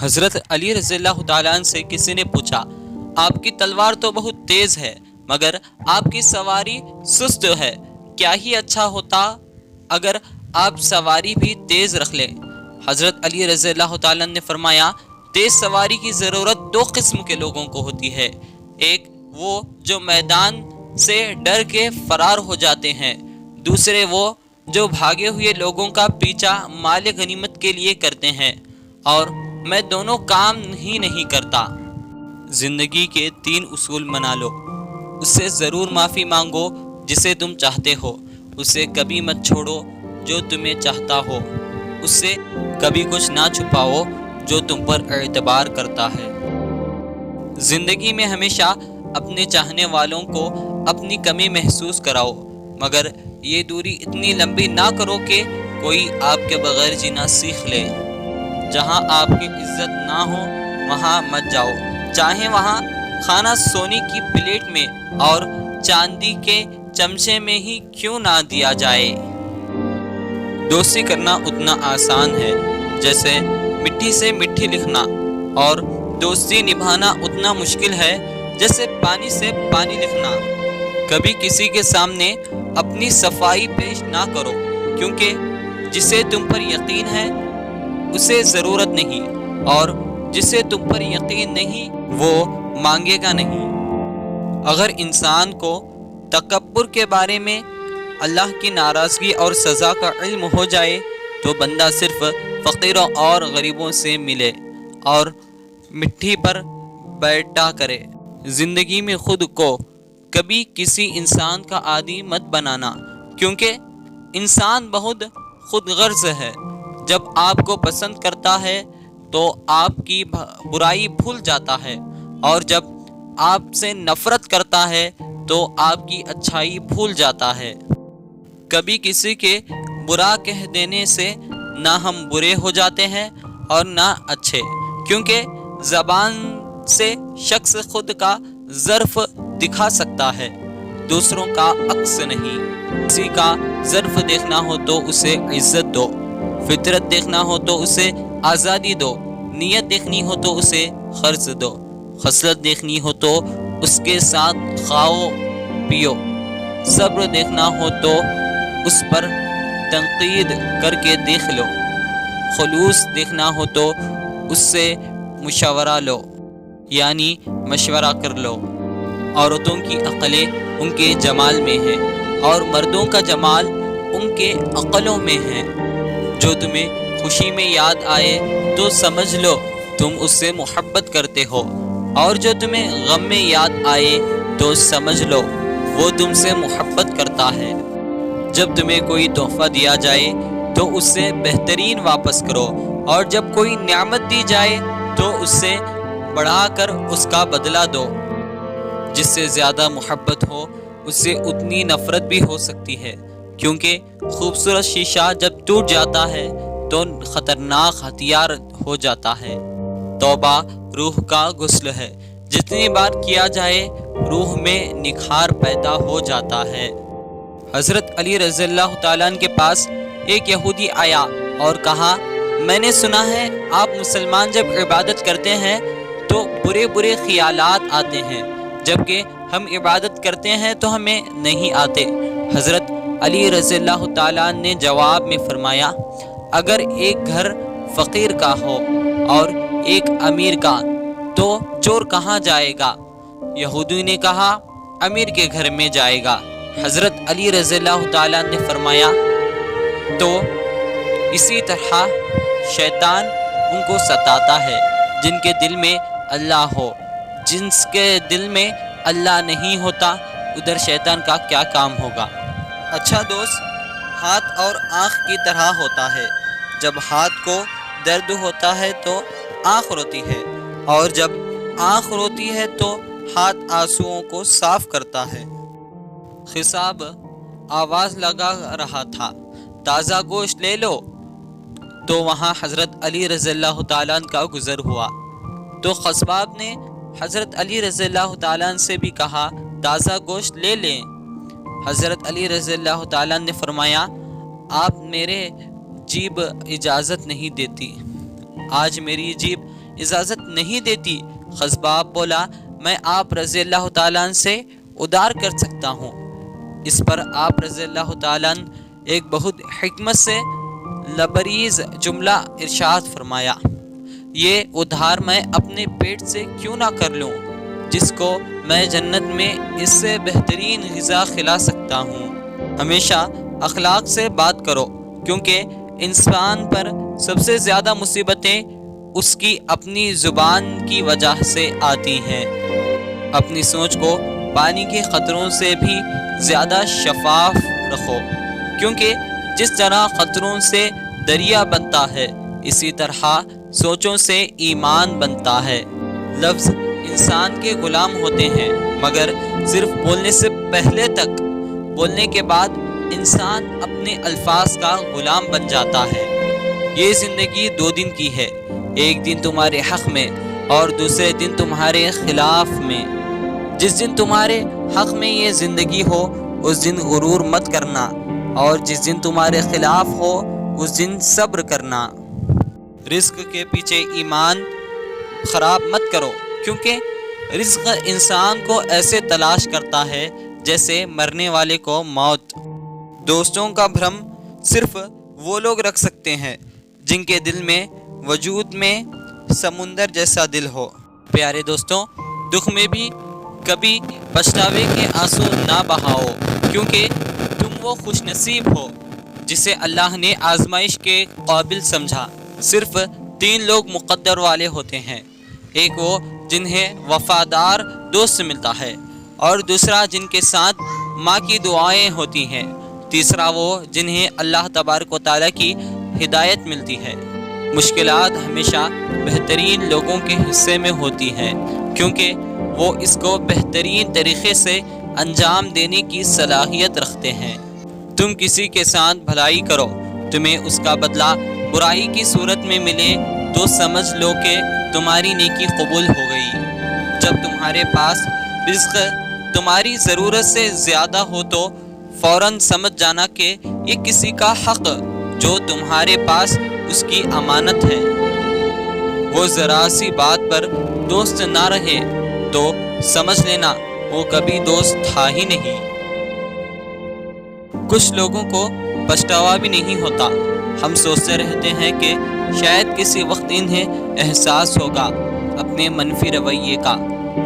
حضرت علی رضی اللہ تعالیٰ عنہ سے کسی نے پوچھا، آپ کی تلوار تو بہت تیز ہے مگر آپ کی سواری سست ہے، کیا ہی اچھا ہوتا اگر آپ سواری بھی تیز رکھ لیں۔ حضرت علی رضی اللہ تعالیٰ عنہ نے فرمایا، تیز سواری کی ضرورت دو قسم کے لوگوں کو ہوتی ہے، ایک وہ جو میدان سے ڈر کے فرار ہو جاتے ہیں، دوسرے وہ جو بھاگے ہوئے لوگوں کا پیچھا مال غنیمت کے لیے کرتے ہیں، اور میں دونوں کام ہی نہیں کرتا۔ زندگی کے 3 اصول بنا لو۔ اس سے ضرور معافی مانگو جسے تم چاہتے ہو، اسے کبھی مت چھوڑو جو تمہیں چاہتا ہو، اس سے کبھی کچھ نہ چھپاؤ جو تم پر اعتبار کرتا ہے۔ زندگی میں ہمیشہ اپنے چاہنے والوں کو اپنی کمی محسوس کراؤ، مگر یہ دوری اتنی لمبی نہ کرو کہ کوئی آپ کے بغیر جینا سیکھ لے۔ جہاں آپ کی عزت نہ ہو وہاں مت جاؤ، چاہے وہاں کھانا سونے کی پلیٹ میں اور چاندی کے چمچے میں ہی کیوں نہ دیا جائے۔ دوستی کرنا اتنا آسان ہے جیسے مٹی سے مٹھی لکھنا، اور دوستی نبھانا اتنا مشکل ہے جیسے پانی سے پانی لکھنا۔ کبھی کسی کے سامنے اپنی صفائی پیش نہ کرو، کیونکہ جسے تم پر یقین ہے اسے ضرورت نہیں، اور جسے تم پر یقین نہیں وہ مانگے گا نہیں۔ اگر انسان کو تکبر کے بارے میں اللہ کی ناراضگی اور سزا کا علم ہو جائے تو بندہ صرف فقیروں اور غریبوں سے ملے اور مٹی پر بیٹھا کرے۔ زندگی میں خود کو کبھی کسی انسان کا عادی مت بنانا، کیونکہ انسان بہت خود غرض ہے۔ جب آپ کو پسند کرتا ہے تو آپ کی برائی بھول جاتا ہے، اور جب آپ سے نفرت کرتا ہے تو آپ کی اچھائی بھول جاتا ہے۔ کبھی کسی کے برا کہہ دینے سے نہ ہم برے ہو جاتے ہیں اور نہ اچھے، کیونکہ زبان سے شخص خود کا ظرف دکھا سکتا ہے، دوسروں کا عکس نہیں۔ کسی کا ظرف دیکھنا ہو تو اسے عزت دو، فطرت دیکھنا ہو تو اسے آزادی دو، نیت دیکھنی ہو تو اسے قرض دو، خصلت دیکھنی ہو تو اس کے ساتھ کھاؤ پیو، صبر دیکھنا ہو تو اس پر تنقید کر کے دیکھ لو، خلوص دیکھنا ہو تو اس سے مشورہ لو، یعنی مشورہ کر لو۔ عورتوں کی عقلیں ان کے جمال میں ہے اور مردوں کا جمال ان کے عقلوں میں ہے۔ جو تمہیں خوشی میں یاد آئے تو سمجھ لو تم اس سے محبت کرتے ہو، اور جو تمہیں غم میں یاد آئے تو سمجھ لو وہ تم سے محبت کرتا ہے۔ جب تمہیں کوئی تحفہ دیا جائے تو اس سے بہترین واپس کرو، اور جب کوئی نعمت دی جائے تو اس سے بڑھا کر اس کا بدلہ دو۔ جس سے زیادہ محبت ہو اس سے اتنی نفرت بھی ہو سکتی ہے، کیونکہ خوبصورت شیشہ جب ٹوٹ جاتا ہے تو خطرناک ہتھیار ہو جاتا ہے۔ توبہ روح کا غسل ہے، جتنی بار کیا جائے روح میں نکھار پیدا ہو جاتا ہے۔ حضرت علی رضی اللہ تعالیٰ عنہ کے پاس ایک یہودی آیا اور کہا، میں نے سنا ہے آپ مسلمان جب عبادت کرتے ہیں تو برے برے خیالات آتے ہیں، جبکہ ہم عبادت کرتے ہیں تو ہمیں نہیں آتے۔ حضرت علی رضی اللہ تعالیٰ نے جواب میں فرمایا، اگر ایک گھر فقیر کا ہو اور ایک امیر کا تو چور کہاں جائے گا؟ یہودی نے کہا، امیر کے گھر میں جائے گا۔ حضرت علی رضی اللہ تعالیٰ نے فرمایا، تو اسی طرح شیطان ان کو ستاتا ہے جن کے دل میں اللہ ہو، جن کے دل میں اللہ نہیں ہوتا ادھر شیطان کا کیا کام ہوگا۔ اچھا دوست ہاتھ اور آنکھ کی طرح ہوتا ہے، جب ہاتھ کو درد ہوتا ہے تو آنکھ روتی ہے، اور جب آنکھ روتی ہے تو ہاتھ آنسوؤں کو صاف کرتا ہے۔ خصاب آواز لگا رہا تھا، تازہ گوشت لے لو، تو وہاں حضرت علی رضی اللہ تعالیٰ عنہ کا گزر ہوا تو خصاب نے حضرت علی رضی اللہ تعالیٰ عنہ سے بھی کہا، تازہ گوشت لے لیں۔ حضرت علی رضی اللہ تعالیٰ عنہ نے فرمایا، آپ میرے جیب اجازت نہیں دیتی، آج میری جیب اجازت نہیں دیتی۔ خزباب بولا میں آپ رضی اللہ تعالیٰ عنہ سے ادار کر سکتا ہوں۔ اس پر آپ رضی اللہ تعالیٰ عنہ ایک بہت حکمت سے لبریز جملہ ارشاد فرمایا، یہ ادھار میں اپنے پیٹ سے کیوں نہ کر لوں جس کو میں جنت میں اس سے بہترین غذا کھلا سکتا ہوں۔ ہمیشہ اخلاق سے بات کرو، کیونکہ انسان پر سب سے زیادہ مصیبتیں اس کی اپنی زبان کی وجہ سے آتی ہیں۔ اپنی سوچ کو پانی کے قطروں سے بھی زیادہ شفاف رکھو، کیونکہ جس طرح قطروں سے دریا بنتا ہے اسی طرح سوچوں سے ایمان بنتا ہے۔ لفظ انسان کے غلام ہوتے ہیں، مگر صرف بولنے سے پہلے تک، بولنے کے بعد انسان اپنے الفاظ کا غلام بن جاتا ہے۔ یہ زندگی 2 دن کی ہے، ایک دن تمہارے حق میں اور دوسرے دن تمہارے خلاف میں۔ جس دن تمہارے حق میں یہ زندگی ہو اس دن غرور مت کرنا، اور جس دن تمہارے خلاف ہو اس دن صبر کرنا۔ رزق کے پیچھے ایمان خراب مت کرو، کیونکہ رزق انسان کو ایسے تلاش کرتا ہے جیسے مرنے والے کو موت۔ دوستوں کا بھرم صرف وہ لوگ رکھ سکتے ہیں جن کے دل میں وجود میں سمندر جیسا دل ہو۔ پیارے دوستوں، دکھ میں بھی کبھی پچھتاوے کے آنسو نہ بہاؤ، کیونکہ تم وہ خوش نصیب ہو جسے اللہ نے آزمائش کے قابل سمجھا۔ صرف 3 لوگ مقدر والے ہوتے ہیں، ایک وہ جنہیں وفادار دوست ملتا ہے، اور دوسرا جن کے ساتھ ماں کی دعائیں ہوتی ہیں، تیسرا وہ جنہیں اللہ تبارک و تعالیٰ کی ہدایت ملتی ہے۔ مشکلات ہمیشہ بہترین لوگوں کے حصے میں ہوتی ہیں، کیونکہ وہ اس کو بہترین طریقے سے انجام دینے کی صلاحیت رکھتے ہیں۔ تم کسی کے ساتھ بھلائی کرو، تمہیں اس کا بدلہ برائی کی صورت میں ملے تو سمجھ لو کہ تمہاری نیکی قبول ہو گئی۔ جب تمہارے پاس رزق تمہاری ضرورت سے زیادہ ہو تو فوراً سمجھ جانا کہ یہ کسی کا حق جو تمہارے پاس اس کی امانت ہے۔ وہ ذرا سی بات پر دوست نہ رہے تو سمجھ لینا وہ کبھی دوست تھا ہی نہیں۔ کچھ لوگوں کو پچھتاوا بھی نہیں ہوتا، ہم سوچتے رہتے ہیں کہ شاید کسی وقت انہیں احساس ہوگا اپنے منفی رویے کا،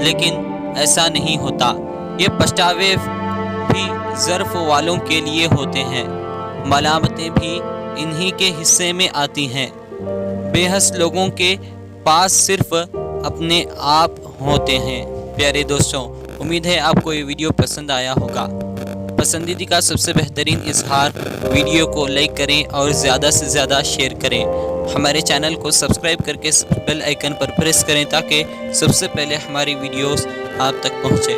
لیکن ایسا نہیں ہوتا۔ یہ پچھتاوے بھی ظرف والوں کے لیے ہوتے ہیں، ملامتیں بھی انہی کے حصے میں آتی ہیں۔ بے حس لوگوں کے پاس صرف اپنے آپ ہوتے ہیں۔ پیارے دوستوں، امید ہے آپ کو یہ ویڈیو پسند آیا ہوگا۔ پسندیدگی کا سب سے بہترین اظہار، ویڈیو کو لائک کریں اور زیادہ سے زیادہ شیئر کریں۔ ہمارے چینل کو سبسکرائب کر کے بیل آئیکن پر پریس کریں تاکہ سب سے پہلے ہماری ویڈیوز آپ تک پہنچے۔